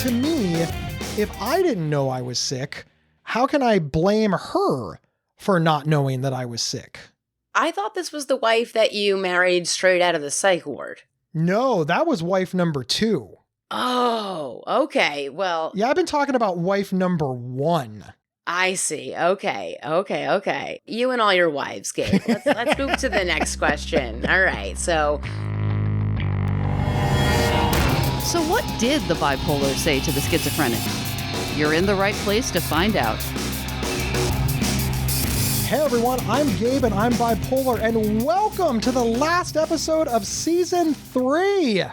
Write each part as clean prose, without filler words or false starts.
to me, if I didn't know I was sick, how can I blame her for not knowing that I was sick? I thought this was the wife that you married straight out of the psych ward. No, that was wife number 2. Oh, okay. Well, yeah, I've been talking about wife number 1. I see. Okay. You and all your wives, Gabe. Let's move to the next question. All right. So what did the bipolar say to the schizophrenic? You're in the right place to find out. Hey everyone, I'm Gabe and I'm bipolar, and welcome to the last episode of season 3.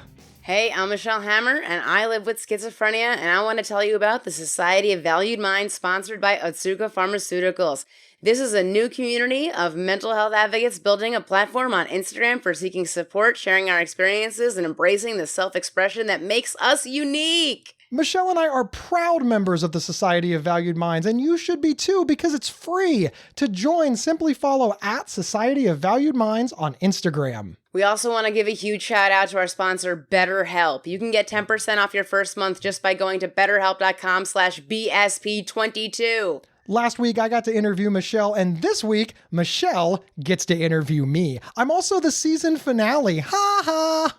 Hey, I'm Michelle Hammer, and I live with schizophrenia, and I want to tell you about the Society of Valued Minds, sponsored by Otsuka Pharmaceuticals. This is a new community of mental health advocates building a platform on Instagram for seeking support, sharing our experiences, and embracing the self-expression that makes us unique. Michelle and I are proud members of the Society of Valued Minds, and you should be too, because it's free. To join, simply follow at Society of Valued Minds on Instagram. We also want to give a huge shout out to our sponsor, BetterHelp. You can get 10% off your first month just by going to betterhelp.com/BSP22. Last week, I got to interview Michelle, and this week, Michelle gets to interview me. I'm also the season finale. Ha ha!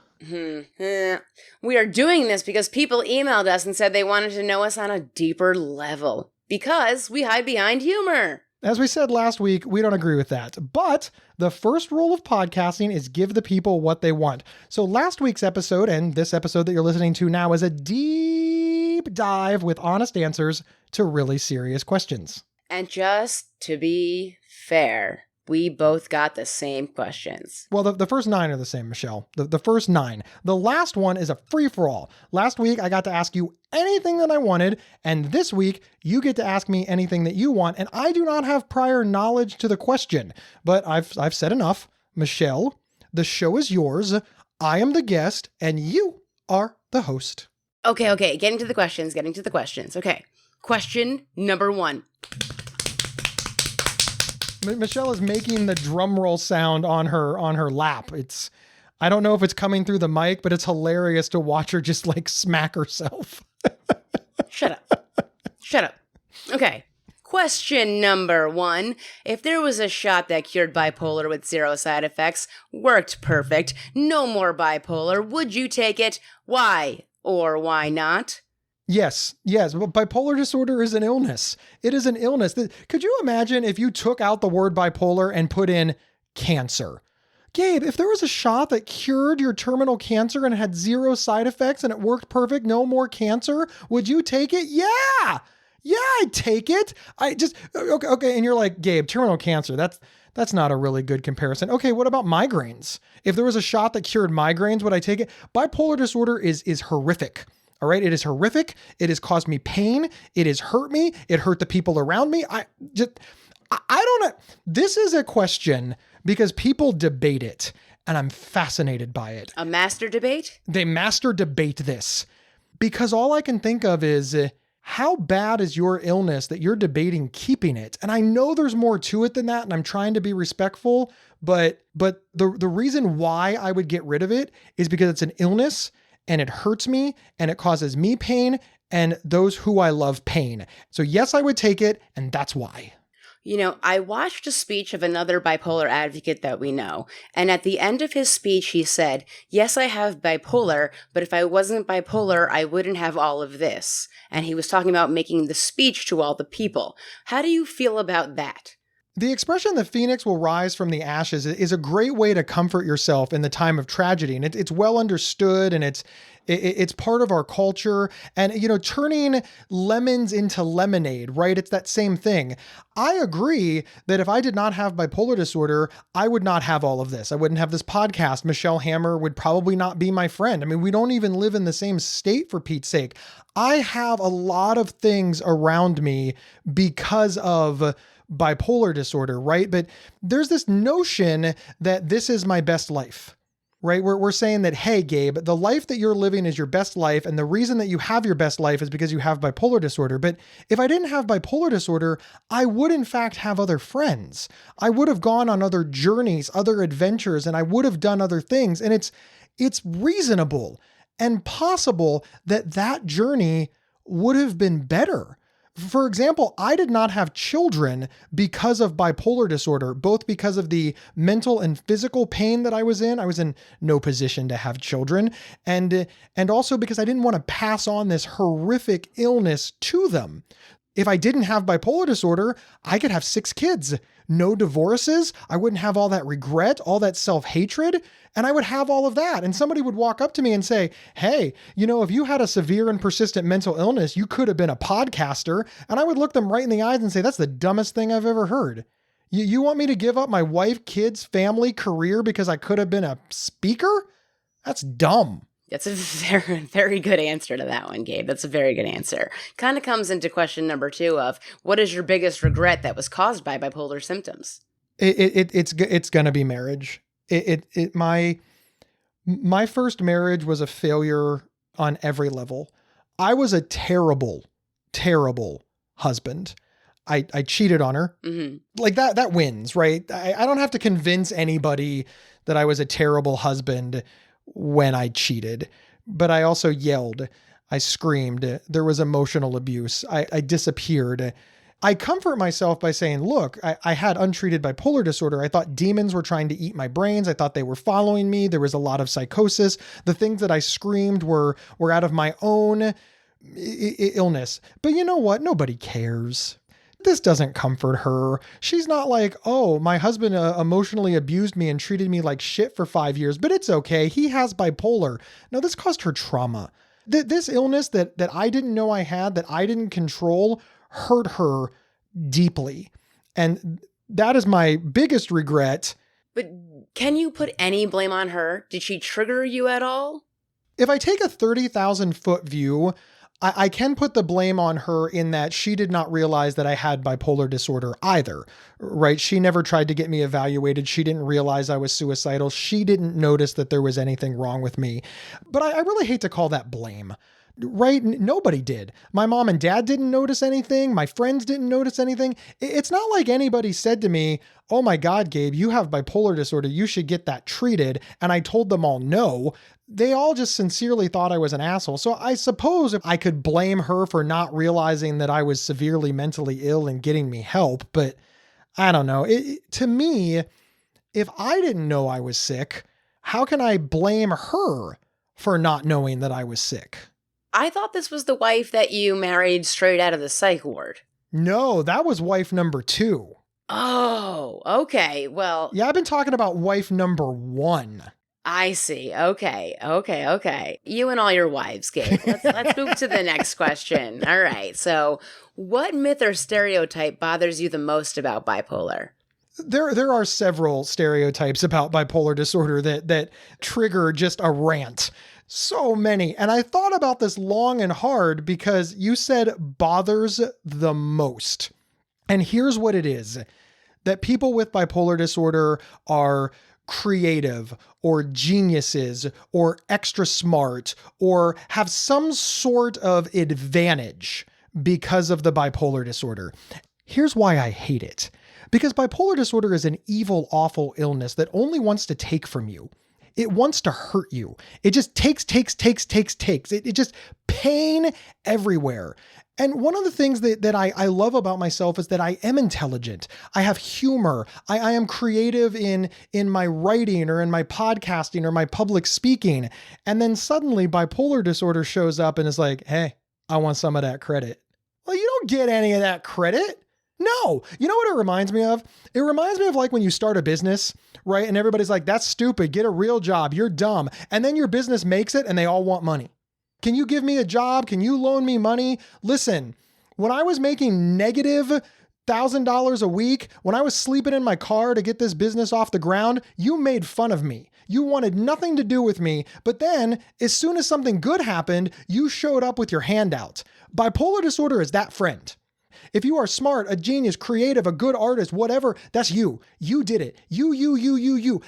We are doing this because people emailed us and said they wanted to know us on a deeper level. Because we hide behind humor. As we said last week, we don't agree with that. But the first rule of podcasting is give the people what they want. So last week's episode, and this episode that you're listening to now, is a deep dive with honest answers to really serious questions. And just to be fair, we both got the same questions. Well, the first 9 are the same, Michelle. The first 9. The last one is a free-for-all. Last week, I got to ask you anything that I wanted, and this week, you get to ask me anything that you want, and I do not have prior knowledge to the question. But I've said enough. Michelle, the show is yours. I am the guest, and you are the host. Okay. Getting to the questions. Okay. Question number 1. Michelle is making the drum roll sound on her lap. I don't know if it's coming through the mic, but it's hilarious to watch her just like smack herself. Shut up. Okay. Question number 1. If there was a shot that cured bipolar with 0 side effects, worked perfect, no more bipolar, would you take it? Why or why not? Yes. Bipolar disorder is an illness. It is an illness. Could you imagine if you took out the word bipolar and put in cancer? Gabe, if there was a shot that cured your terminal cancer and it had 0 side effects and it worked perfect, no more cancer, would you take it? Yeah, I'd take it. Okay. And you're like, Gabe, terminal cancer, that's not a really good comparison. Okay, what about migraines? If there was a shot that cured migraines, would I take it? Bipolar disorder is horrific. All right. It is horrific. It has caused me pain. It has hurt me. It hurt the people around me. I don't know. This is a question because people debate it and I'm fascinated by it. A master debate? They master debate this because all I can think of is how bad is your illness that you're debating keeping it? And I know there's more to it than that. And I'm trying to be respectful, but the reason why I would get rid of it is because it's an illness and it hurts me and it causes me pain and those who I love pain. So yes, I would take it. And that's why. You know, I watched a speech of another bipolar advocate that we know. And at the end of his speech, he said, yes, I have bipolar, but if I wasn't bipolar, I wouldn't have all of this. And he was talking about making the speech to all the people. How do you feel about that? The expression the phoenix will rise from the ashes is a great way to comfort yourself in the time of tragedy. And it's well understood and it's part of our culture. And, you know, turning lemons into lemonade, right? It's that same thing. I agree that if I did not have bipolar disorder, I would not have all of this. I wouldn't have this podcast. Michelle Hammer would probably not be my friend. I mean, we don't even live in the same state, for Pete's sake. I have a lot of things around me because of bipolar disorder, right? But there's this notion that this is my best life, right? We're saying that, hey, Gabe, the life that you're living is your best life. And the reason that you have your best life is because you have bipolar disorder. But if I didn't have bipolar disorder, I would in fact have other friends. I would have gone on other journeys, other adventures, and I would have done other things. And it's reasonable and possible that journey would have been better. For example, I did not have children because of bipolar disorder, both because of the mental and physical pain that I was in. I was in no position to have children. And also because I didn't want to pass on this horrific illness to them. If I didn't have bipolar disorder, I could have 6 kids, no divorces. I wouldn't have all that regret, all that self-hatred, and I would have all of that. And somebody would walk up to me and say, hey, if you had a severe and persistent mental illness, you could have been a podcaster. And I would look them right in the eyes and say, that's the dumbest thing I've ever heard. You want me to give up my wife, kids, family, career because I could have been a speaker? That's dumb. That's a very, very good answer to that one, Gabe. That's a very good answer. Kind of comes into question number 2 of what is your biggest regret that was caused by bipolar symptoms? It's going to be marriage. My first marriage was a failure on every level. I was a terrible, terrible husband. I cheated on her. Mm-hmm. Like that wins, right? I don't have to convince anybody that I was a terrible husband when I cheated, but I also yelled, I screamed, there was emotional abuse, I disappeared. I comfort myself by saying, look, I had untreated bipolar disorder. I thought demons were trying to eat my brains. I thought they were following me. There was a lot of psychosis. The things that I screamed were out of my own illness. But you know what? Nobody cares. This doesn't comfort her. She's not like, oh, my husband emotionally abused me and treated me like shit for 5 years, but it's okay. He has bipolar. No, this caused her trauma. This illness that I didn't know I had, that I didn't control, hurt her deeply. And that is my biggest regret. But can you put any blame on her? Did she trigger you at all? If I take a 30,000 foot view, I can put the blame on her in that she did not realize that I had bipolar disorder either, right? She never tried to get me evaluated. She didn't realize I was suicidal. She didn't notice that there was anything wrong with me. But I really hate to call that blame, right? Nobody did. My mom and dad didn't notice anything. My friends didn't notice anything. It's not like anybody said to me, oh my God, Gabe, you have bipolar disorder. You should get that treated. And I told them all no. They all just sincerely thought I was an asshole. So I suppose if I could blame her for not realizing that I was severely mentally ill and getting me help, but I don't know. To me, if I didn't know I was sick, how can I blame her for not knowing that I was sick? I thought this was the wife that you married straight out of the psych ward. No, that was wife number 2. Oh, okay. Well, yeah, I've been talking about wife number 1. I see. Okay. You and all your wives, Gabe. Let's move to the next question. All right. So what myth or stereotype bothers you the most about bipolar? There are several stereotypes about bipolar disorder that trigger just a rant. So many. And I thought about this long and hard because you said bothers the most. And here's what it is. That people with bipolar disorder are creative or geniuses or extra smart or have some sort of advantage because of the bipolar disorder. Here's why I hate it. Because bipolar disorder is an evil, awful illness that only wants to take from you. It wants to hurt you. It just takes. It just pain everywhere. And one of the things that I love about myself is that I am intelligent. I have humor. I am creative in my writing or in my podcasting or my public speaking. And then suddenly bipolar disorder shows up and is like, hey, I want some of that credit. Well, you don't get any of that credit. No. You know what it reminds me of? It reminds me of like when you start a business, right? And everybody's like, that's stupid. Get a real job. You're dumb. And then your business makes it and they all want money. Can you give me a job? Can you loan me money? Listen, when I was making negative $1,000 a week, when I was sleeping in my car to get this business off the ground, you made fun of me. You wanted nothing to do with me. But then as soon as something good happened, you showed up with your handout. Bipolar disorder is that friend. If you are smart, a genius, creative, a good artist, whatever, that's you. You did it. You.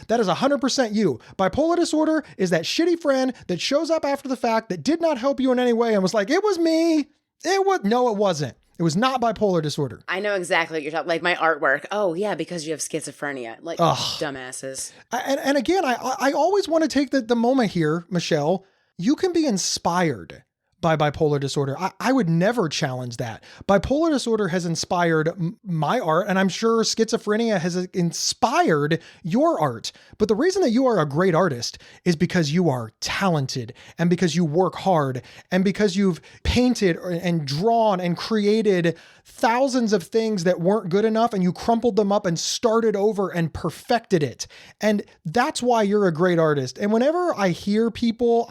That is 100% you. Bipolar disorder is that shitty friend that shows up after the fact that did not help you in any way and was like, it was me. No, it wasn't. It was not bipolar disorder. I know exactly what you're talking, like my artwork. Oh yeah, because you have schizophrenia. Like, dumbasses. And again, I always want to take the moment here, Michelle. You can be inspired by bipolar disorder. I would never challenge that. Bipolar disorder has inspired my art, and I'm sure schizophrenia has inspired your art. But the reason that you are a great artist is because you are talented, and because you work hard, and because you've painted and drawn and created thousands of things that weren't good enough, and you crumpled them up and started over and perfected it. And that's why you're a great artist. And whenever I hear people,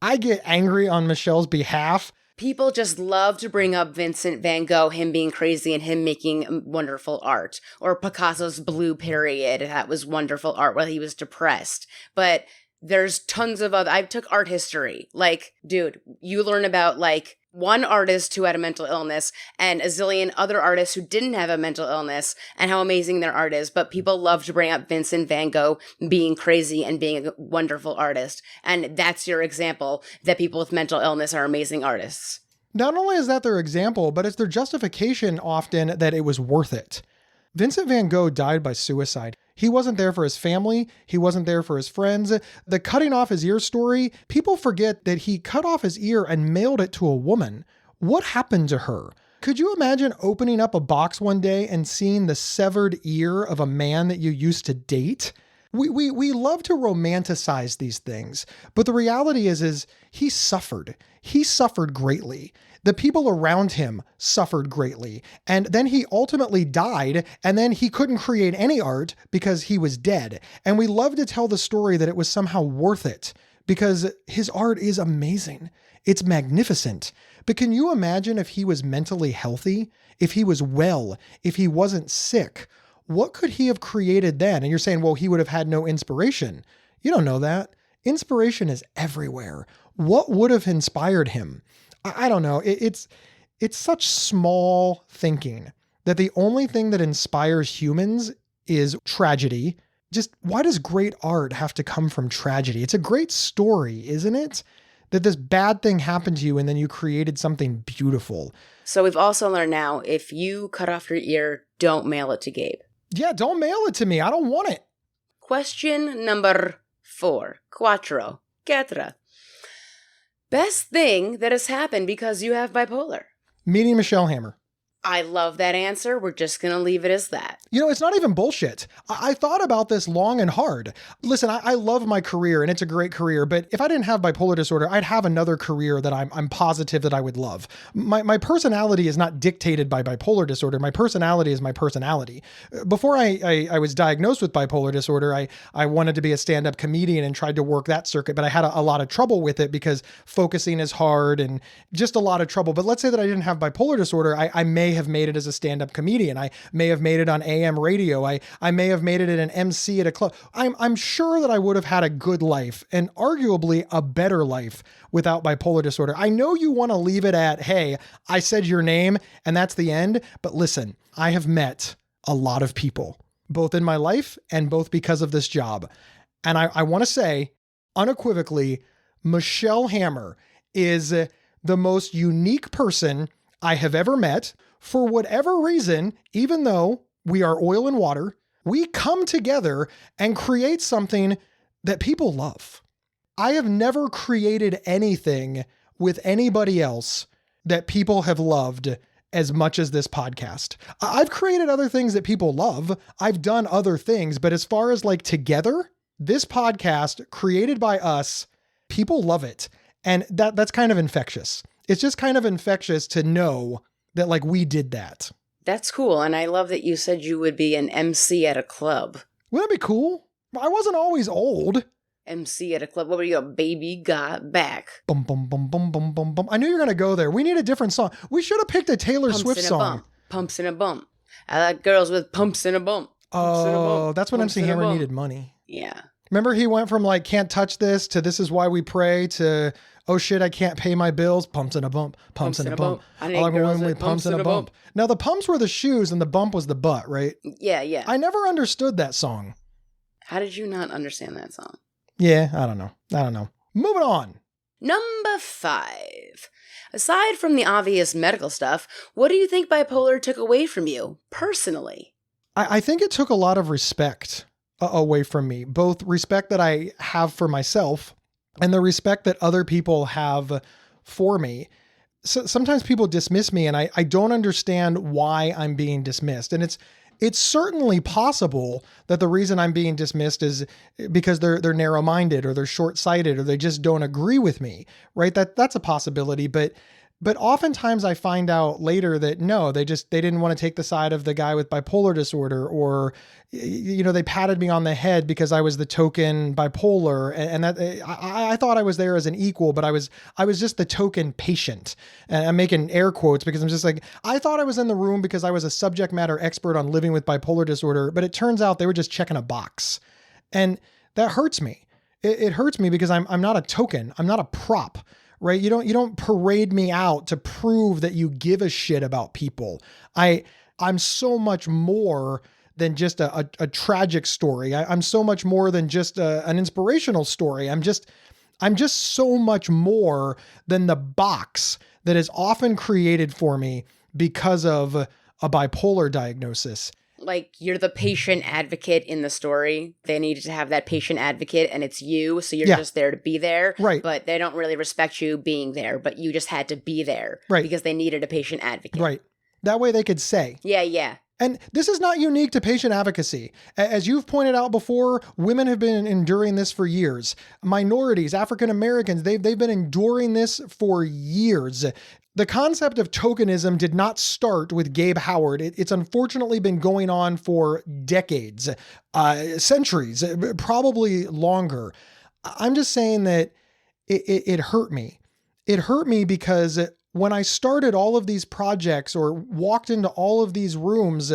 I get angry on Michelle's behalf. People just love to bring up Vincent van Gogh, him being crazy and him making wonderful art. Or Picasso's Blue Period, that was wonderful art while he was depressed. But there's tons of other, I took art history. Like, dude, you learn about like one artist who had a mental illness and a zillion other artists who didn't have a mental illness and how amazing their art is. But people love to bring up Vincent van Gogh being crazy and being a wonderful artist. And that's your example that people with mental illness are amazing artists. Not only is that their example, but it's their justification often that it was worth it. Vincent van Gogh died by suicide. He wasn't there for his family. He wasn't there for his friends. The cutting off his ear story, people forget that he cut off his ear and mailed it to a woman. What happened to her? Could you imagine opening up a box one day and seeing the severed ear of a man that you used to date? We love to romanticize these things, but the reality is he suffered. He suffered greatly. The people around him suffered greatly. And then he ultimately died, and then he couldn't create any art because he was dead. And we love to tell the story that it was somehow worth it because his art is amazing. It's magnificent. But can you imagine if he was mentally healthy, if he was well, if he wasn't sick? What could he have created then? And you're saying, well, he would have had no inspiration. You don't know that. Inspiration is everywhere. What would have inspired him? I don't know. It's such small thinking that the only thing that inspires humans is tragedy. Just why does great art have to come from tragedy? It's a great story, isn't it? That this bad thing happened to you and then you created something beautiful. So we've also learned now, if you cut off your ear, don't mail it to Gabe. Yeah, don't mail it to me. I don't want it. Question number 4. Cuatro. Best thing that has happened because you have bipolar. Meeting Michelle Hammer. I love that answer. We're just going to leave it as that. You know, it's not even bullshit. I thought about this long and hard. Listen, I love my career and it's a great career, but if I didn't have bipolar disorder, I'd have another career that I'm positive that I would love. My personality is not dictated by bipolar disorder. My personality is my personality. Before I was diagnosed with bipolar disorder, I wanted to be a stand-up comedian and tried to work that circuit, but I had a lot of trouble with it because focusing is hard and just a lot of trouble. But let's say that I didn't have bipolar disorder. I may have made it as a stand-up comedian. I may have made it on AM radio. I may have made it at an MC at a club. I'm sure that I would have had a good life and arguably a better life without bipolar disorder. I know you want to leave it at, hey, I said your name and that's the end. But listen, I have met a lot of people, both in my life and both because of this job. And I want to say unequivocally, Michelle Hammer is the most unique person I have ever met. For whatever reason, even though we are oil and water, we come together and create something that people love. I have never created anything with anybody else that people have loved as much as this podcast. I've created other things that people love. I've done other things, but as far as like together, this podcast created by us, people love it. And that's kind of infectious. It's just kind of infectious to know that like we did that. That's cool. And I love that you said you would be an MC at a club. Wouldn't that be cool? I wasn't always old. MC at a club. What were you, a baby got back? Bum, bum, bum, bum, bum, bum, bum. I knew you were going to go there. We need a different song. We should have picked a Taylor Swift song. Pumps in a bump. I like girls with pumps in a bump. Oh, that's when MC Hammer needed money. Yeah. Remember he went from like, can't touch this to this is why we pray to, oh shit, I can't pay my bills. Pumps in a bump. Pumps in a bump. I need girls with pumps in a bump. Now the pumps were the shoes and the bump was the butt, right? Yeah. I never understood that song. How did you not understand that song? Yeah, I don't know. Moving on. Number 5. Aside from the obvious medical stuff, what do you think bipolar took away from you, personally? I think it took a lot of respect away from me, both respect that I have for myself and the respect that other people have for me. So sometimes people dismiss me and I don't understand why I'm being dismissed. And it's certainly possible that the reason I'm being dismissed is because they're narrow-minded or they're short-sighted or they just don't agree with me, right? That's a possibility. But oftentimes I find out later that no, they didn't want to take the side of the guy with bipolar disorder, or, they patted me on the head because I was the token bipolar. And that I thought I was there as an equal, but I was just the token patient. And I'm making air quotes because I'm just like, I thought I was in the room because I was a subject matter expert on living with bipolar disorder, but it turns out they were just checking a box. And that hurts me. It hurts me because I'm not a token. I'm not a prop. Right? You don't parade me out to prove that you give a shit about people. I'm so much more than just a tragic story. I'm so much more than just an inspirational story. I'm just so much more than the box that is often created for me because of a bipolar diagnosis. Like, you're the patient advocate in the story. They needed to have that patient advocate, and it's you, so you're just there to be there. Right. But they don't really respect you being there, but you just had to be there. Right. Because they needed a patient advocate. Right. That way they could say. Yeah. And this is not unique to patient advocacy. As you've pointed out before, women have been enduring this for years. Minorities, African Americans, they've been enduring this for years. The concept of tokenism did not start with Gabe Howard. It's unfortunately been going on for decades, centuries, probably longer. I'm just saying that it hurt me. It hurt me because when I started all of these projects or walked into all of these rooms,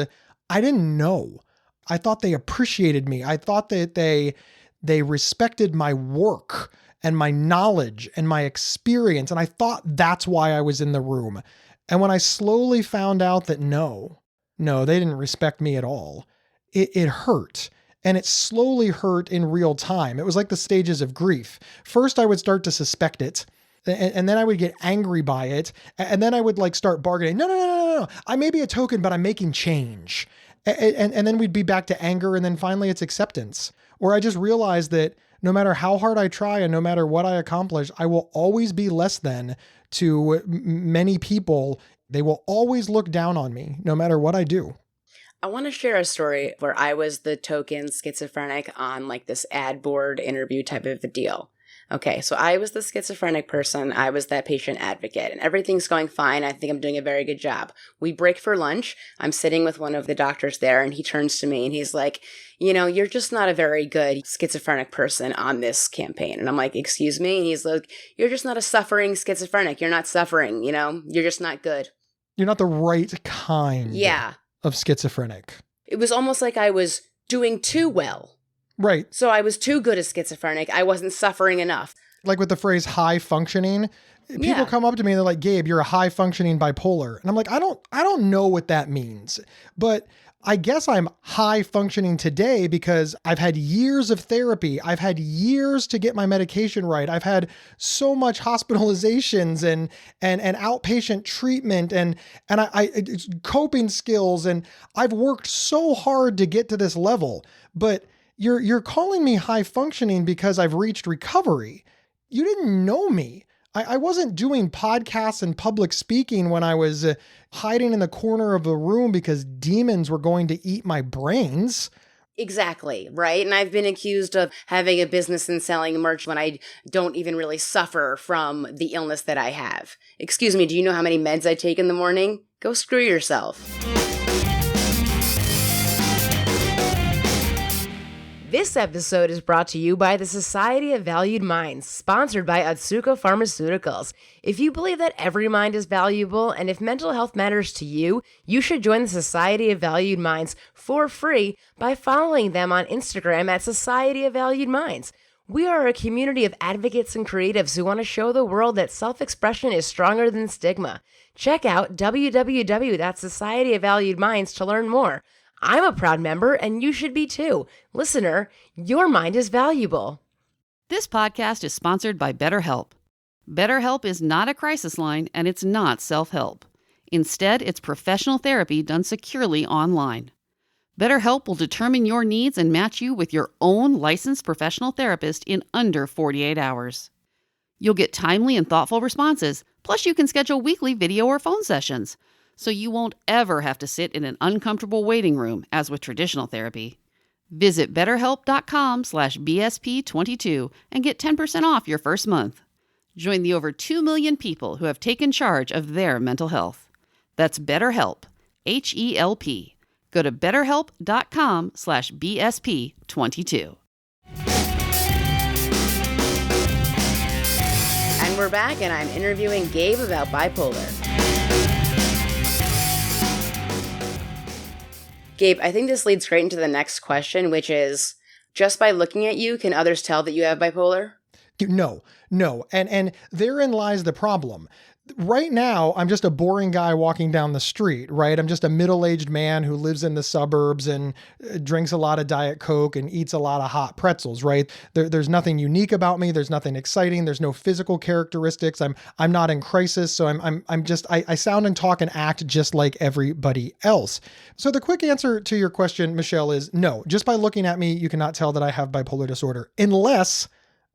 I didn't know. I thought they appreciated me. I thought that they respected my work and my knowledge and my experience. And I thought that's why I was in the room. And when I slowly found out that no, they didn't respect me at all, it hurt. And it slowly hurt in real time. It was like the stages of grief. First, I would start to suspect it. And then I would get angry by it. And then I would start bargaining. No. I may be a token, but I'm making change. And then we'd be back to anger. And then finally it's acceptance. Or I just realized that no matter how hard I try and no matter what I accomplish, I will always be less than to many people. They will always look down on me no matter what I do. I want to share a story where I was the token schizophrenic on this ad board interview type of a deal. Okay, so I was the schizophrenic person. I was that patient advocate, and everything's going fine. I think I'm doing a very good job. We break for lunch. I'm sitting with one of the doctors there, and he turns to me and he's like, you're just not a very good schizophrenic person on this campaign. And I'm like, excuse me? And he's like, you're just not a suffering schizophrenic. You're not suffering, you're just not good. You're not the right kind of schizophrenic. It was almost like I was doing too well. Right. So I was too good at schizophrenic. I wasn't suffering enough. Like with the phrase high functioning, people come up to me and they're like, Gabe, you're a high functioning bipolar. And I'm like, I don't know what that means, but I guess I'm high functioning today because I've had years of therapy. I've had years to get my medication right. I've had so much hospitalizations and outpatient treatment and coping skills. And I've worked so hard to get to this level, but you're calling me high functioning because I've reached recovery. You didn't know me. I wasn't doing podcasts and public speaking when I was hiding in the corner of the room because demons were going to eat my brains. Exactly, right? And I've been accused of having a business and selling merch when I don't even really suffer from the illness that I have. Excuse me, do you know how many meds I take in the morning? Go screw yourself. This episode is brought to you by the Society of Valued Minds, sponsored by Otsuka Pharmaceuticals. If you believe that every mind is valuable and if mental health matters to you, you should join the Society of Valued Minds for free by following them on Instagram at Society of Valued Minds. We are a community of advocates and creatives who want to show the world that self-expression is stronger than stigma. Check out www.societyofvaluedminds to learn more. I'm a proud member, and you should be too. Listener, your mind is valuable. This podcast is sponsored by BetterHelp. BetterHelp is not a crisis line, and it's not self-help. Instead, it's professional therapy done securely online. BetterHelp will determine your needs and match you with your own licensed professional therapist in under 48 hours. You'll get timely and thoughtful responses, plus you can schedule weekly video or phone sessions. So you won't ever have to sit in an uncomfortable waiting room, as with traditional therapy. Visit betterhelp.com/BSP22 and get 10% off your first month. Join the over 2 million people who have taken charge of their mental health. That's BetterHelp, H-E-L-P. Go to betterhelp.com/BSP22. And we're back, and I'm interviewing Gabe about bipolar. Gabe, I think this leads straight into the next question, which is, just by looking at you, can others tell that you have bipolar? No. And therein lies the problem. Right now, I'm just a boring guy walking down the street, right? I'm just a middle-aged man who lives in the suburbs and drinks a lot of Diet Coke and eats a lot of hot pretzels, right? There's nothing unique about me. There's nothing exciting. There's no physical characteristics. I'm not in crisis. So I sound and talk and act just like everybody else. So the quick answer to your question, Michelle, is no. Just by looking at me, you cannot tell that I have bipolar disorder unless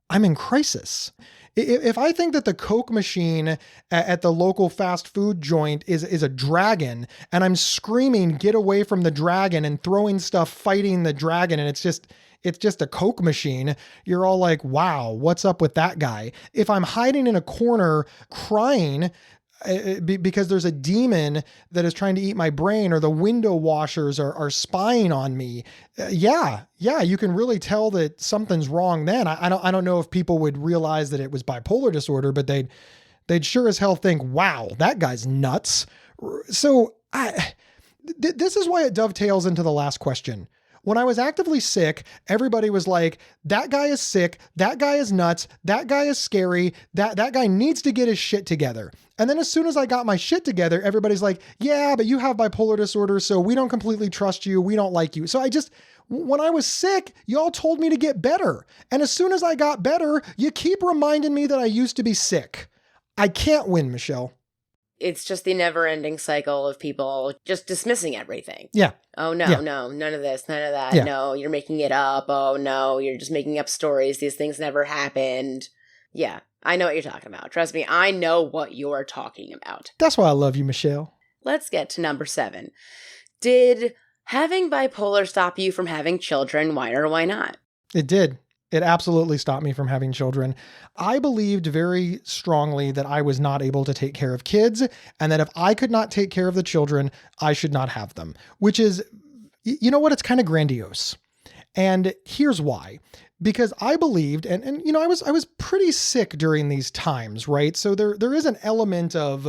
I'm in crisis. If I think that the Coke machine at the local fast food joint is a dragon and I'm screaming, get away from the dragon, and throwing stuff, fighting the dragon, and it's just a Coke machine, you're all like, wow, what's up with that guy? If I'm hiding in a corner crying because there's a demon that is trying to eat my brain, or the window washers are spying on me, yeah, you can really tell that something's wrong then. I don't know if people would realize that it was bipolar disorder, but they'd sure as hell think, wow, that guy's nuts. So this is why it dovetails into the last question. When I was actively sick, everybody was like, that guy is sick, that guy is nuts, that guy is scary, that guy needs to get his shit together. And then as soon as I got my shit together, everybody's like, yeah, but you have bipolar disorder, so we don't completely trust you, we don't like you. So when I was sick, y'all told me to get better. And as soon as I got better, you keep reminding me that I used to be sick. I can't win, Michelle. It's just the never-ending cycle of people just dismissing everything. Yeah. Oh, no, Yeah. no, none of this, none of that. Yeah. No, you're making it up. Oh, no, you're just making up stories. These things never happened. Yeah, I know what you're talking about. Trust me, I know what you're talking about. That's why I love you, Michelle. Let's get to number 7. Did having bipolar stop you from having children? Why or why not? It did. It absolutely stopped me from having children. I believed very strongly that I was not able to take care of kids, and that if I could not take care of the children, I should not have them, which is, you know what? It's kind of grandiose. And here's why. Because I believed, and you know, I was pretty sick during these times, right? So there is an element of,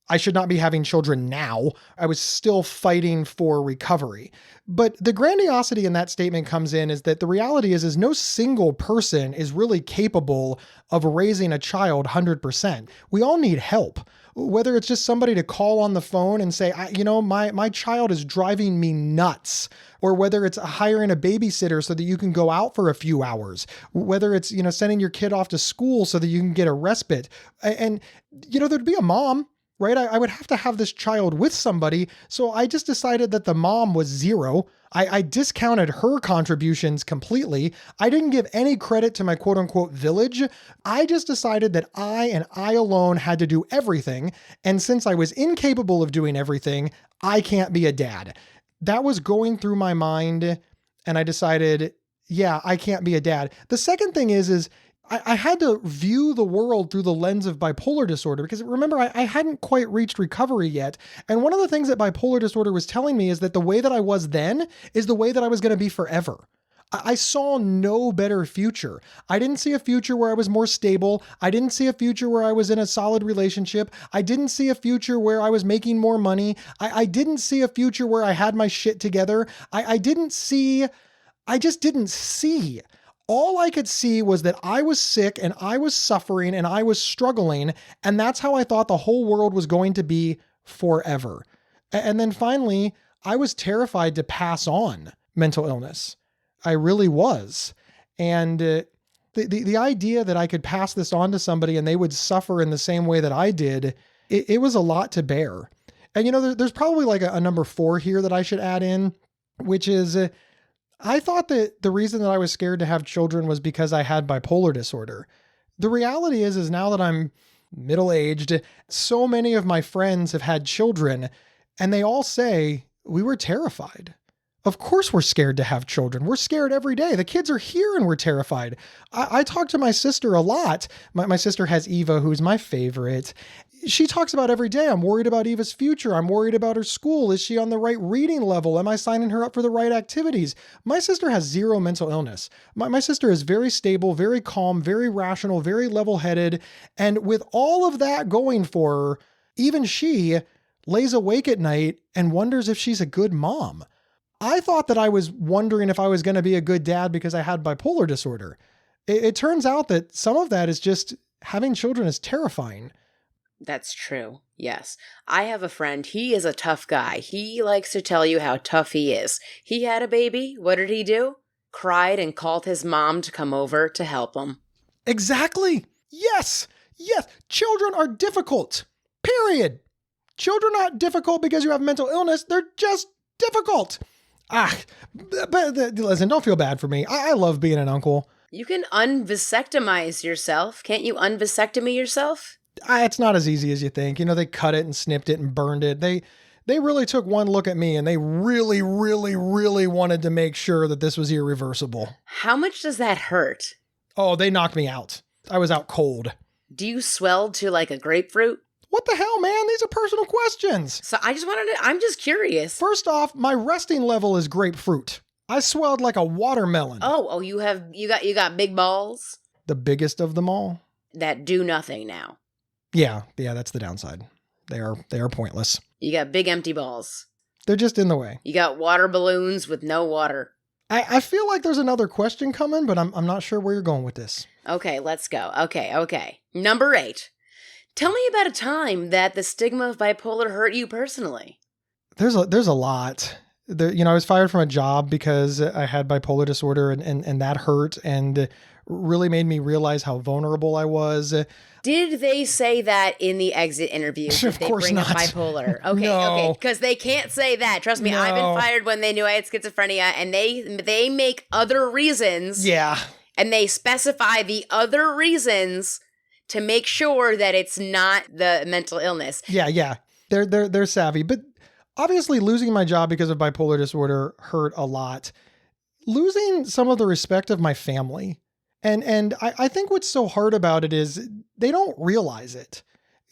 I should not be having children now. I was still fighting for recovery. But the grandiosity in that statement comes in is that the reality is no single person is really capable of raising a child 100%. We all need help. Whether it's just somebody to call on the phone and say, my child is driving me nuts, or whether it's hiring a babysitter so that you can go out for a few hours, whether it's, sending your kid off to school so that you can get a respite. And, there'd be a mom, right? I would have to have this child with somebody. So I just decided that the mom was zero. I discounted her contributions completely. I didn't give any credit to my quote unquote village. I just decided that I alone had to do everything. And since I was incapable of doing everything, I can't be a dad. That was going through my mind. And I decided, yeah, I can't be a dad. The second thing is I had to view the world through the lens of bipolar disorder, because remember, I hadn't quite reached recovery yet. And one of the things that bipolar disorder was telling me is that the way that I was then is the way that I was going to be forever. I saw no better future. I didn't see a future where I was more stable. I didn't see a future where I was in a solid relationship. I didn't see a future where I was making more money. I didn't see a future where I had my shit together. I just didn't see. All I could see was that I was sick and I was suffering and I was struggling. And that's how I thought the whole world was going to be forever. And then finally, I was terrified to pass on mental illness. I really was. And the idea that I could pass this on to somebody and they would suffer in the same way that I did, it was a lot to bear. And there's probably like a number 4 here that I should add in, which is, I thought that the reason that I was scared to have children was because I had bipolar disorder. The reality is now that I'm middle-aged, so many of my friends have had children, and they all say, we were terrified. Of course we're scared to have children. We're scared every day. The kids are here and we're terrified. I talk to my sister a lot. My sister has Eva, who's my favorite. She talks about every day, I'm worried about Eva's future. I'm worried about her school. Is she on the right reading level? Am I signing her up for the right activities? My sister has zero mental illness. My sister is very stable, very calm, very rational, very level-headed. And with all of that going for her, even she lays awake at night and wonders if she's a good mom. I thought that I was wondering if I was going to be a good dad because I had bipolar disorder. It turns out that some of that is just having children is terrifying. That's true. Yes. I have a friend. He is a tough guy. He likes to tell you how tough he is. He had a baby. What did he do? Cried and called his mom to come over to help him. Exactly. Yes. Yes. Children are difficult. Period. Children are not difficult because you have mental illness. They're just difficult. But listen, don't feel bad for me. I love being an uncle. You can unvasectomize yourself. Can't you unvasectomy yourself? It's not as easy as you think. They cut it and snipped it and burned it. They really took one look at me and they really, really, really wanted to make sure that this was irreversible. How much does that hurt? Oh, they knocked me out. I was out cold. Do you swell to like a grapefruit? What the hell, man? These are personal questions. So I'm just curious. First off, my resting level is grapefruit. I swelled like a watermelon. Oh, you got big balls? The biggest of them all. That do nothing now. Yeah, that's the downside. They are pointless. You got big empty balls. They're just in the way. You got water balloons with no water. I feel like there's another question coming, but I'm not sure where you're going with this. Okay, let's go. Okay. Number 8. Tell me about a time that the stigma of bipolar hurt you personally. There's a lot. I was fired from a job because I had bipolar disorder and that hurt and really made me realize how vulnerable I was. Did they say that in the exit interview? Of course bring not. Up bipolar? Okay, No. Okay, because they can't say that. Trust me, No. I've been fired when they knew I had schizophrenia, and they make other reasons. Yeah. And they specify the other reasons to make sure that it's not the mental illness. Yeah. They're savvy, but obviously losing my job because of bipolar disorder hurt a lot. Losing some of the respect of my family. And I think what's so hard about it is they don't realize it.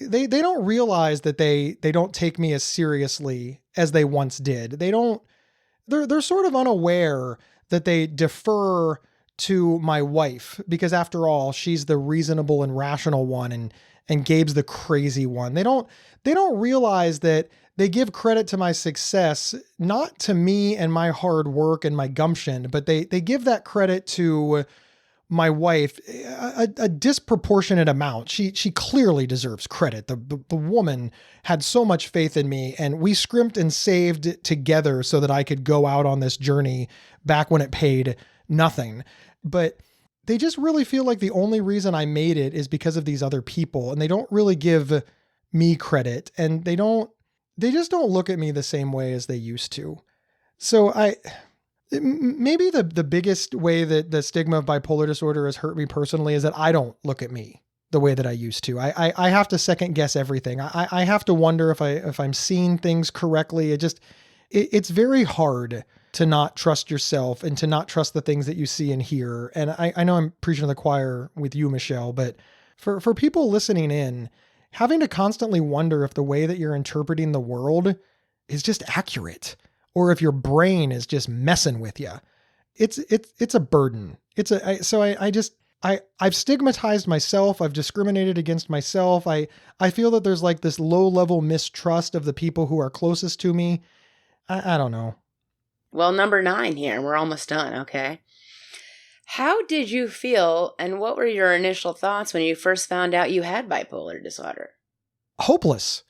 They don't realize that they don't take me as seriously as they once did. They're sort of unaware that they defer to my wife because after all, she's the reasonable and rational one and Gabe's the crazy one. They don't realize that they give credit to my success, not to me and my hard work and my gumption, but they give that credit to my wife a disproportionate amount. She clearly deserves credit. The woman had so much faith in me and we scrimped and saved together so that I could go out on this journey back when it paid nothing. But they just really feel like the only reason I made it is because of these other people. And they don't really give me credit and they just don't look at me the same way as they used to. So maybe the biggest way that the stigma of bipolar disorder has hurt me personally is that I don't look at me the way that I used to. I have to second guess everything. I have to wonder if I'm seeing things correctly. It's very hard to not trust yourself and to not trust the things that you see and hear. And I know I'm preaching to the choir with you, Michelle, but for people listening in, having to constantly wonder if the way that you're interpreting the world is just accurate or if your brain is just messing with you. It's a burden. I've stigmatized myself. I've discriminated against myself. I feel that there's like this low level mistrust of the people who are closest to me. I don't know. Well, number 9 here. We're almost done. Okay. How did you feel and what were your initial thoughts when you first found out you had bipolar disorder? Hopeless.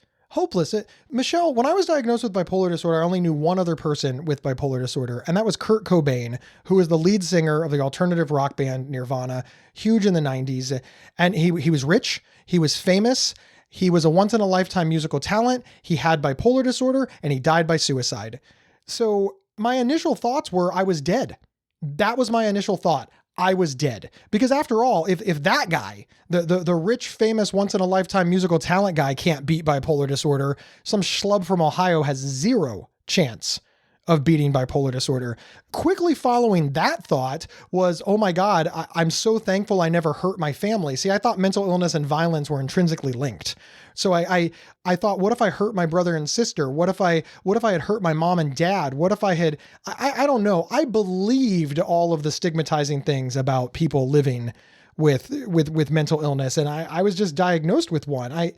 Michelle, when I was diagnosed with bipolar disorder, I only knew one other person with bipolar disorder, and that was Kurt Cobain, who was the lead singer of the alternative rock band Nirvana, huge in the 90s. And he was rich, he was famous, he was a once-in-a-lifetime musical talent, he had bipolar disorder, and he died by suicide. So my initial thoughts were I was dead. That was my initial thought. I was dead. Because after all, if that guy, the rich, famous, once-in-a-lifetime musical talent guy can't beat bipolar disorder, some schlub from Ohio has zero chance of beating bipolar disorder. Quickly following that thought was, oh my God, I'm so thankful I never hurt my family. See, I thought mental illness and violence were intrinsically linked. So I thought, what if I hurt my brother and sister? What if I had hurt my mom and dad? What if I had, I don't know. I believed all of the stigmatizing things about people living with mental illness. And I was just diagnosed with one.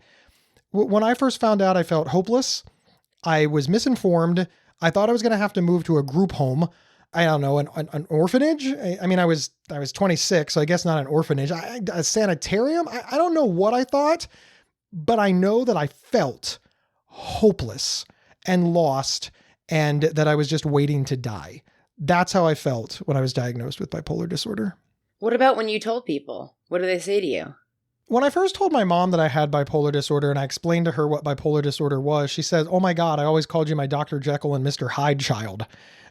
When I first found out, I felt hopeless. I was misinformed. I thought I was going to have to move to a group home. I don't know, an orphanage. I mean, I was 26, so I guess not an orphanage. A sanitarium. I don't know what I thought, but I know that I felt hopeless and lost and that I was just waiting to die. That's how I felt when I was diagnosed with bipolar disorder. What about when you told people? What did they say to you? When I first told my mom that I had bipolar disorder and I explained to her what bipolar disorder was, she said, oh my God, I always called you my Dr. Jekyll and Mr. Hyde child.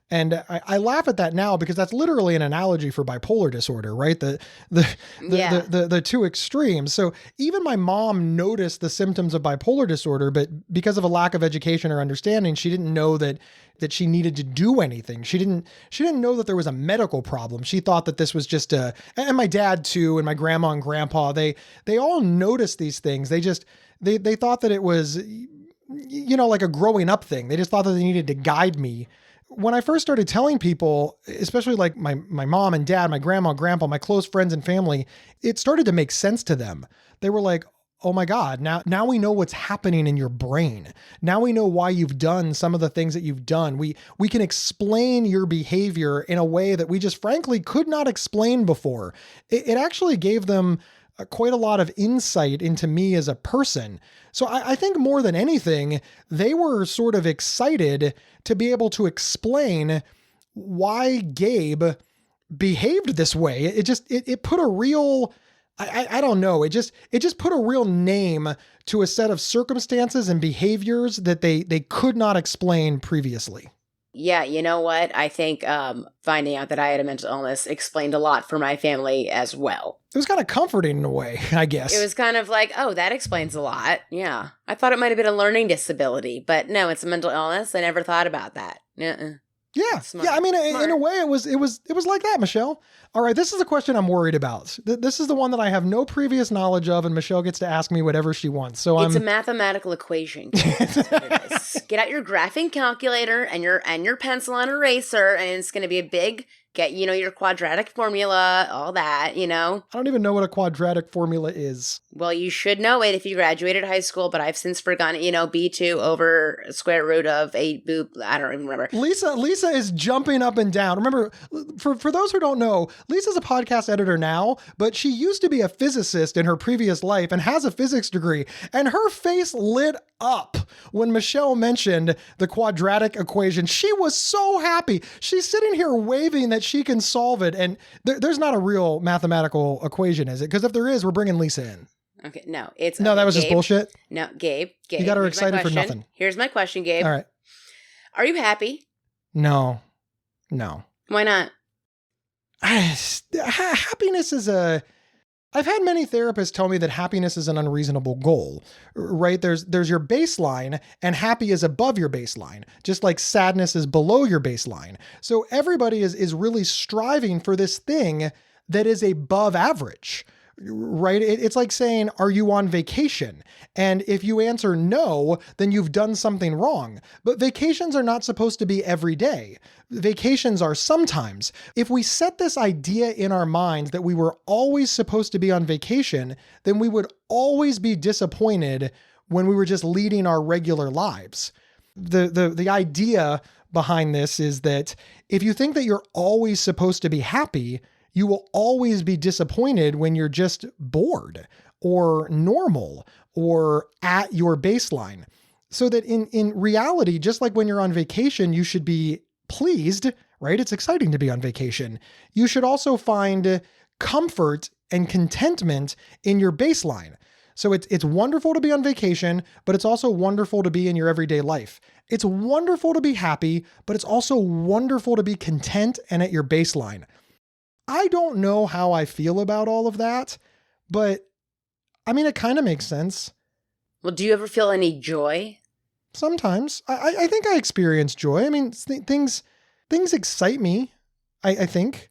And I laugh at that now because that's literally an analogy for bipolar disorder, right? The two extremes. So even my mom noticed the symptoms of bipolar disorder, but because of a lack of education or understanding, she didn't know that she needed to do anything. She didn't know that there was a medical problem. She thought that this was just and my dad too, and my grandma and grandpa, they all noticed these things. They thought that it was, like a growing up thing. They just thought that they needed to guide me. When I first started telling people, especially like my mom and dad, my grandma, grandpa, my close friends and family, it started to make sense to them. They were like, oh my God, now we know what's happening in your brain. Now we know why you've done some of the things that you've done. We can explain your behavior in a way that we just frankly could not explain before. It actually gave them quite a lot of insight into me as a person. So I think more than anything, they were sort of excited to be able to explain why Gabe behaved this way. It put a real, I don't know, it just put a real name to a set of circumstances and behaviors that they could not explain previously. Yeah, you know what? I think finding out that I had a mental illness explained a lot for my family as well. It was kind of comforting in a way, I guess. It was kind of like, oh, that explains a lot. Yeah. I thought it might have been a learning disability, but no, it's a mental illness. I never thought about that. Yeah. Smart. Yeah. I mean, Smart. In a way, it was like that, Michelle. All right. This is a question I'm worried about. This is the one that I have no previous knowledge of, and Michelle gets to ask me whatever she wants. So it's a mathematical equation. That's what it is. Get out your graphing calculator and your pencil and eraser, and it's going to be a big, get, your quadratic formula, all that, I don't even know what a quadratic formula is. Well, you should know it if you graduated high school, but I've since forgotten, B2 over square root of a boop. I don't even remember. Lisa is jumping up and down. Remember, for those who don't know, Lisa's a podcast editor now, but she used to be a physicist in her previous life and has a physics degree. And her face lit up when Michelle mentioned the quadratic equation. She was so happy. She's sitting here waving that she can solve it. And there's not a real mathematical equation, is it? Because if there is, we're bringing Lisa in. Okay, no, that was just bullshit. No, Gabe. You got her excited for nothing. Here's my question, Gabe. All right. Are you happy? No. Why not? Happiness is I've had many therapists tell me that happiness is an unreasonable goal, right? There's your baseline, and happy is above your baseline, just like sadness is below your baseline. So everybody is really striving for this thing that is above average, right? It's like saying, are you on vacation? And if you answer no, then you've done something wrong. But vacations are not supposed to be every day. Vacations are sometimes. If we set this idea in our minds that we were always supposed to be on vacation, then we would always be disappointed when we were just leading our regular lives. The idea behind this is that if you think that you're always supposed to be happy, you will always be disappointed when you're just bored or normal or at your baseline. So that in reality, just like when you're on vacation, you should be pleased, right? It's exciting to be on vacation. You should also find comfort and contentment in your baseline. So it's wonderful to be on vacation, but it's also wonderful to be in your everyday life. It's wonderful to be happy, but it's also wonderful to be content and at your baseline. I don't know how I feel about all of that, but I mean, it kind of makes sense. Well, do you ever feel any joy? Sometimes. I think I experience joy. I mean, things excite me, I think.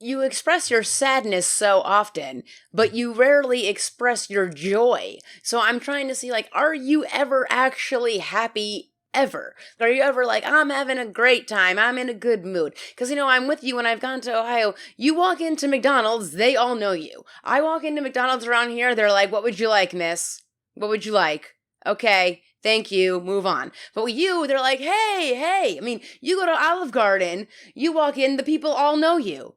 You express your sadness so often, but you rarely express your joy. So I'm trying to see, like, are you ever actually happy ever? Are you ever like, I'm having a great time, I'm in a good mood? Because, I'm with you when I've gone to Ohio. You walk into McDonald's, they all know you. I walk into McDonald's around here, they're like, what would you like, miss? What would you like? Okay. Thank you, move on. But with you, they're like, hey. I mean, you go to Olive Garden, you walk in, the people all know you.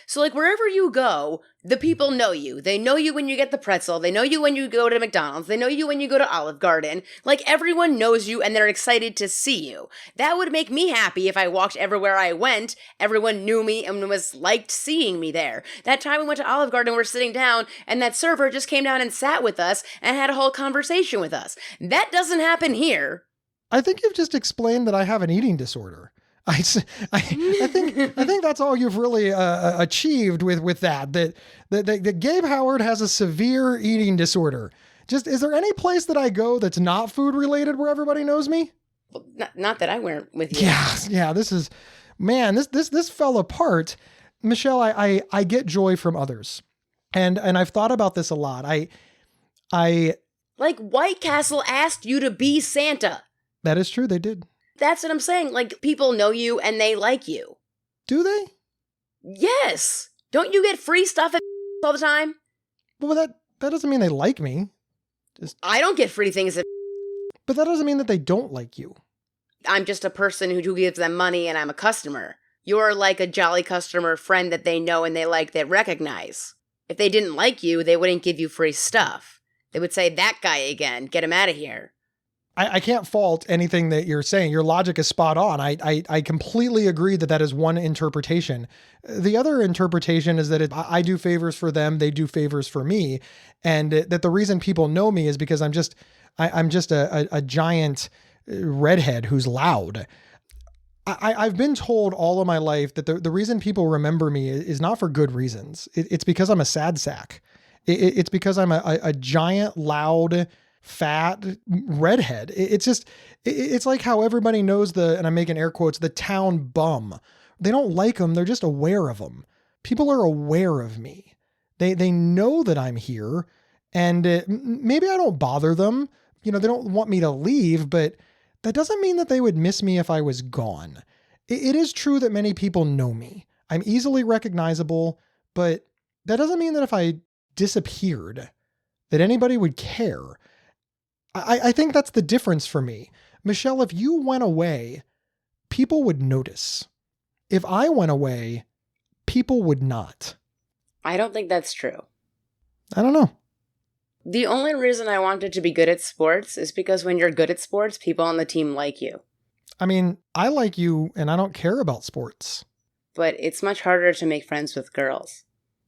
So, like, wherever you go, the people know you. They know you when you get the pretzel. They know you when you go to McDonald's. They know you when you go to Olive Garden. Like, everyone knows you and they're excited to see you. That would make me happy if I walked everywhere I went. Everyone knew me and was liked seeing me there. That time we went to Olive Garden, we're sitting down, and that server just came down and sat with us and had a whole conversation with us. That doesn't happen here. I think you've just explained that I have an eating disorder. I think that's all you've really achieved with that Gabe Howard has a severe eating disorder. Just, is there any place that I go that's not food related where everybody knows me? Well, not that I weren't with you. Yeah. This fell apart. Michelle, I get joy from others, and I've thought about this a lot. I like White Castle asked you to be Santa. That is true. They did. That's what I'm saying. Like, people know you and they like you. Do they? Yes. Don't you get free stuff at all the time? Well, that doesn't mean they like me. I don't get free things at But that doesn't mean that they don't like you. I'm just a person who gives them money and I'm a customer. You're like a jolly customer friend that they know and they like, they recognize. If they didn't like you, they wouldn't give you free stuff. They would say, that guy again, get him out of here. I can't fault anything that you're saying. Your logic is spot on. I completely agree that is one interpretation. The other interpretation is that I do favors for them, they do favors for me, and that the reason people know me is because I'm just a giant redhead who's loud. I've been told all of my life that the reason people remember me is not for good reasons. It's because I'm a sad sack. It's because I'm a giant, loud, fat redhead. It's like how everybody knows and I'm making air quotes, the town bum. They don't like them. They're just aware of them. People are aware of me. They know that I'm here, and maybe I don't bother them. They don't want me to leave, but that doesn't mean that they would miss me if I was gone. It is true that many people know me. I'm easily recognizable, but that doesn't mean that if I disappeared, that anybody would care. I think that's the difference for me. Michelle, if you went away, people would notice. If I went away, people would not. I don't think that's true. I don't know. The only reason I wanted to be good at sports is because when you're good at sports, people on the team like you. I mean, I like you and I don't care about sports. But it's much harder to make friends with girls.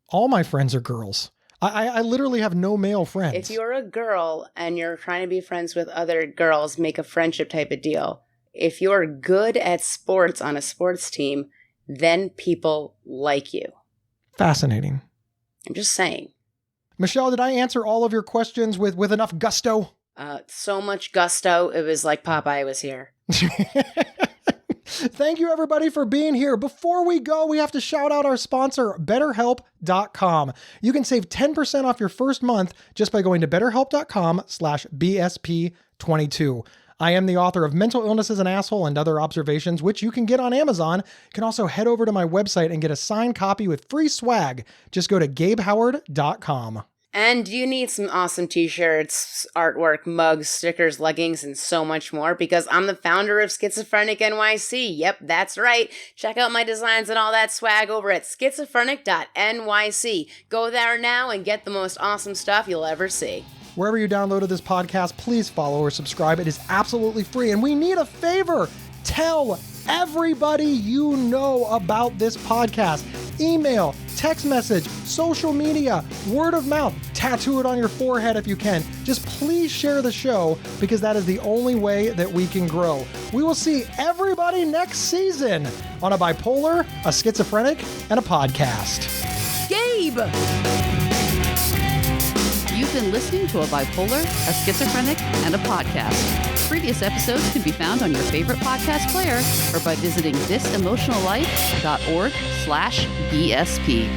All my friends are girls. I literally have no male friends. If you're a girl and you're trying to be friends with other girls, make a friendship type of deal. If you're good at sports on a sports team, then people like you. Fascinating. I'm just saying. Michelle, did I answer all of your questions with enough gusto? So much gusto, it was like Popeye was here. Thank you, everybody, for being here. Before we go, we have to shout out our sponsor, BetterHelp.com. You can save 10% off your first month just by going to BetterHelp.com/BSP22. I am the author of Mental Illness is an Asshole and Other Observations, which you can get on Amazon. You can also head over to my website and get a signed copy with free swag. Just go to GabeHoward.com. And you need some awesome t-shirts, artwork, mugs, stickers, leggings, and so much more because I'm the founder of Schizophrenic NYC. Yep, that's right. Check out my designs and all that swag over at schizophrenic.nyc. Go there now and get the most awesome stuff you'll ever see. Wherever you downloaded this podcast, please follow or subscribe. It is absolutely free. And we need a favor. Tell everybody you know about this podcast. email, text message, social media, word of mouth, tattoo it on your forehead if you can. Just please share the show because that is the only way that we can grow. We will see everybody next season on A Bipolar, a Schizophrenic, and a Podcast. Gabe! You've been listening to A Bipolar, a Schizophrenic, and a Podcast. Previous episodes can be found on your favorite podcast player or by visiting thisemotionallife.org/BSP.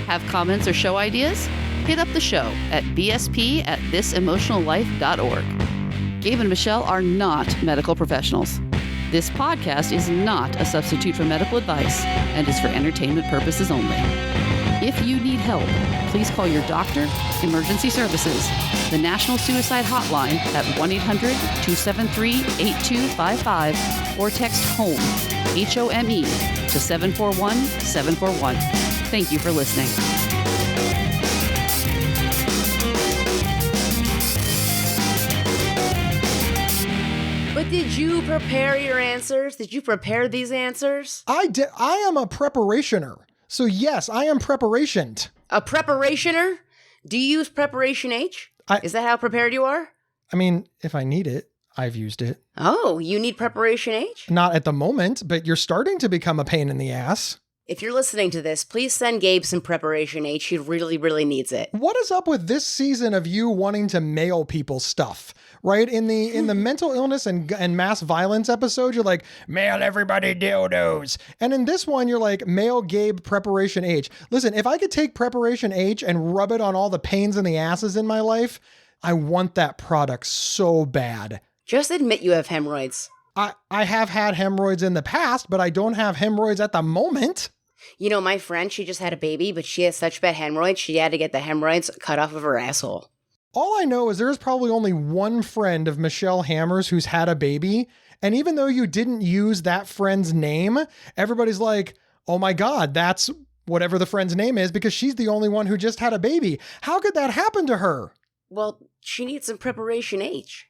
Have comments or show ideas? Hit up the show at bsp@thisemotionallife.org. Gabe and Michelle are not medical professionals. This podcast is not a substitute for medical advice and is for entertainment purposes only. If you need help, please call your doctor, emergency services, the National Suicide Hotline at 1-800-273-8255, or text HOME, HOME, to 741-741. Thank you for listening. But did you prepare your answers? Did you prepare these answers? I did. I am a preparationer. So yes, I am preparationed. A preparationer? Do you use Preparation H? Is that how prepared you are? I mean, if I need it, I've used it. Oh, you need Preparation H? Not at the moment, but you're starting to become a pain in the ass. If you're listening to this, please send Gabe some Preparation H. He really, really needs it. What is up with this season of you wanting to mail people stuff? Right? In the mental illness and mass violence episode, you're like, mail everybody dildos. And in this one, you're like, mail Gabe Preparation H. Listen, if I could take Preparation H and rub it on all the pains in the asses in my life, I want that product so bad. Just admit you have hemorrhoids. I have had hemorrhoids in the past, but I don't have hemorrhoids at the moment. You know, my friend, she just had a baby, but she has such bad hemorrhoids, she had to get the hemorrhoids cut off of her asshole. All I know is there's probably only one friend of Michelle Hammer's who's had a baby. And even though you didn't use that friend's name, everybody's like, oh my God, that's whatever the friend's name is because she's the only one who just had a baby. How could that happen to her? Well, she needs some Preparation H.